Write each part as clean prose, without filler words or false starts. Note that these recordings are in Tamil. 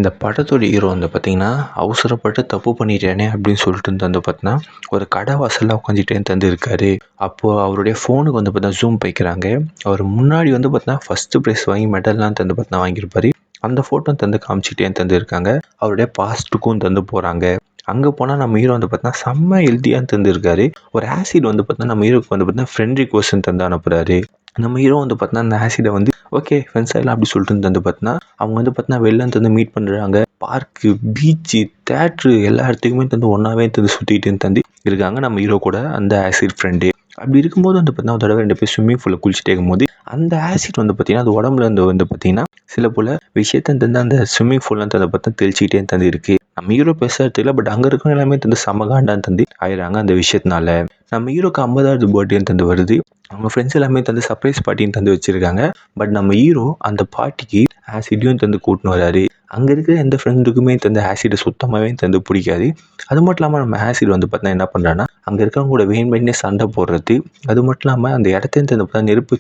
இந்த படத்தோட ஹீரோ வந்து பார்த்தீங்கன்னா, அவசரப்பட்டு தப்பு பண்ணிட்டேனே அப்படின்னு சொல்லிட்டு வந்து பார்த்தீங்கன்னா, ஒரு கடை வாசல்ல உட்காந்துட்டே இருக்காரு. அப்போ அவருடைய ஃபோனுக்கு வந்து பார்த்தீங்கன்னா ஜூம் வைக்கிறாங்க. அவர் முன்னாடி வந்து பார்த்தீங்கன்னா, ஃபர்ஸ்ட் பிரைஸ் வாங்கி மெடல்லாம் பார்த்தீங்கன்னா வாங்கியிருப்பாரு. அந்த ஃபோட்டோ காமிச்சிட்டே இருக்காங்க. அவருடைய பாஸ்ட்டுக்கும் போறாங்க. அங்கே போனால் நம்ம ஹீரோ வந்து பார்த்தீங்கன்னா, செம்ம ஹெல்த்தியாக இருக்காரு. ஒரு ஆசிட் வந்து பார்த்தீங்கன்னா, நம்ம ஹீரோக்கு வந்து பார்த்தீங்கன்னா, ஃப்ரெண்ட் ரிக்வெஸ்ட் அனுப்புறாரு. நம்ம ஹீரோ வந்து பார்த்தீங்கன்னா, அந்த ஆசிடை வந்து ஓகே ஃப்ரெண்ட்ஸ் ஆகிடலாம் அப்படி சொல்லிட்டு பார்த்தீங்கன்னா, அவங்க வந்து பார்த்தீங்கன்னா வெளில மீட் பண்ணுறாங்க. பார்க்கு, பீச்சு, தேட்ரு எல்லா இடத்துக்குமே ஒன்றாவே சுற்றிட்டு இருக்காங்க நம்ம ஹீரோ கூட அந்த ஆசிட் ஃப்ரெண்டு. அப்படி இருக்கும்போது வந்து பார்த்தீங்கன்னா, ஒரு தடவை 2 பேர் ஸ்விம்மிங் பூலில் குளிச்சுட்டே இருக்கும்போது அந்த ஆசிட் வந்து பார்த்தீங்கன்னா, அது உடம்புல வந்து பார்த்தீங்கன்னா, சில போல் விஷயத்த அந்த ஸ்விம்மிங் பூலில் பார்த்தா தெளிச்சிக்கிட்டே இருக்கு. நம்ம ஹீரோ பெருசாக தெரியல. பட் அங்கே இருக்கிற எல்லாமே செமகாண்டான்னு ஆயிடுறாங்க அந்த விஷயத்தினால. நம்ம ஹீரோக்கு 50வது பர்த்டே வருது. அவங்க ஃப்ரெண்ட்ஸ் எல்லாமே சர்ப்ரைஸ் பார்ட்டின்னு வச்சுருக்காங்க. பட் நம்ம ஹீரோ அந்த பார்ட்டிக்கு ஆசிடையும் கூட்டின்னு வராரு. அங்கே இருக்கிற எந்த ஃப்ரெண்டுக்குமே ஆசிடை சுத்தமாகவே பிடிக்காது. அது மட்டும் இல்லாமல் நம்ம ஆசிட் வந்து பார்த்தீங்கன்னா என்ன பண்ணுறான்னா, அங்கே இருக்கிறவங்க கூட வேணுமென்னே சண்டை போடுறது. அது மட்டும் இல்லாமல் அந்த இடத்தையும் பார்த்தா நெருப்பு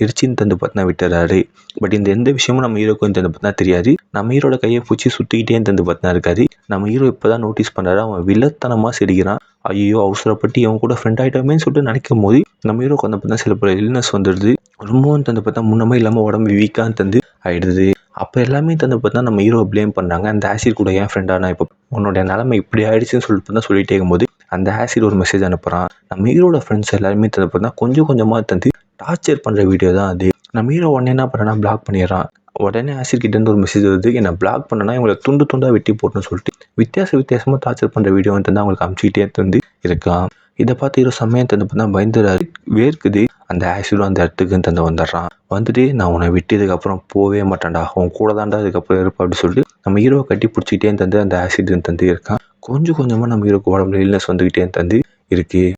எரிச்சின்னு பார்த்தீங்கன்னா விட்டுறாரு. பட் இந்த எந்த விஷயமும் நம்ம ஹீரோக்கு பார்த்தீங்கன்னா தெரியாது. நம்ம ஹீரோட கையை பூச்சி சுற்றிக்கிட்டே பார்த்தீங்கன்னா இருக்காரு. நம்ம ஹீரோ இப்போ தான் நோட்டீஸ் பண்ணுறாரு. அவன் வில்லத்தனமாக சிரிக்கிறான். ஐயோ அவசரப்பட்டு இவன் கூட ஃப்ரெண்ட் ஆகிட்டோமேன்னு சொல்லிட்டு நினைக்கும் போது நம்ம ஹீரோக்கு வந்து பார்த்தீங்கன்னா சில பல இல்னஸ் வந்துடுது. ரொம்பவும் பார்த்தா முன்னமே இல்லாமல் உடம்பு வீக்காக ஆகிடுது. அப்போ எல்லாமே பார்த்தா நம்ம ஹீரோவை ப்ளேம் பண்ணுறாங்க. அந்த ஆசிட் கூட ஏன் ஃப்ரெண்டானா இப்போ உன்னோட நிலைமை இப்படி ஆயிடுச்சுன்னு சொல்லிட்டு சொல்லிட்டே இருக்கும்போது அந்த ஆசிட் ஒரு மெசேஜ் அனுப்புகிறான். நம்ம ஹீரோட ஃப்ரெண்ட்ஸ் எல்லாருமே பார்த்தா கொஞ்சம் கொஞ்சமாக டார்ச்சர் பண்ணுற வீடியோ தான் அது. நம்ம ஹீரோ உடனே என்ன பண்ணுறான்னா பிளாக் பண்ணிடுறான். உடனே ஆசிட் கிட்டேருந்து ஒரு மெசேஜ் வருது, என்னை பிளாக் பண்ணனா இவங்களை துண்டு துண்டாக வெட்டி போட்டுன்னு சொல்லிட்டு வித்தியாசமாக டார்ச்சர் பண்ணுற வீடியோ அவங்களுக்கு அமுச்சிக்கிட்டே இருக்கான். இதை பார்த்து ஹீரோ செம்மையாக பார்த்தா பயந்துறாரு. வேர்க்குது. அந்த ஆசிடும் அந்த இடத்துக்கு வந்துடுறான். வந்துட்டு நான் உன்னை விட்டதுக்கப்புறம் போவே மாட்டேன்டா, உன் கூட தான்டா அதுக்கப்புறம் இருப்பேன் அப்படின்னு சொல்லிட்டு நம்ம ஹீரோவை கட்டி பிடிச்சிக்கிட்டே அந்த ஆசிட் இருக்கான். கொஞ்சம் கொஞ்சமாக நம்ம ஹீரோக்கு உடம்புல இல்னஸ் வந்துக்கிட்டே இருக்கு.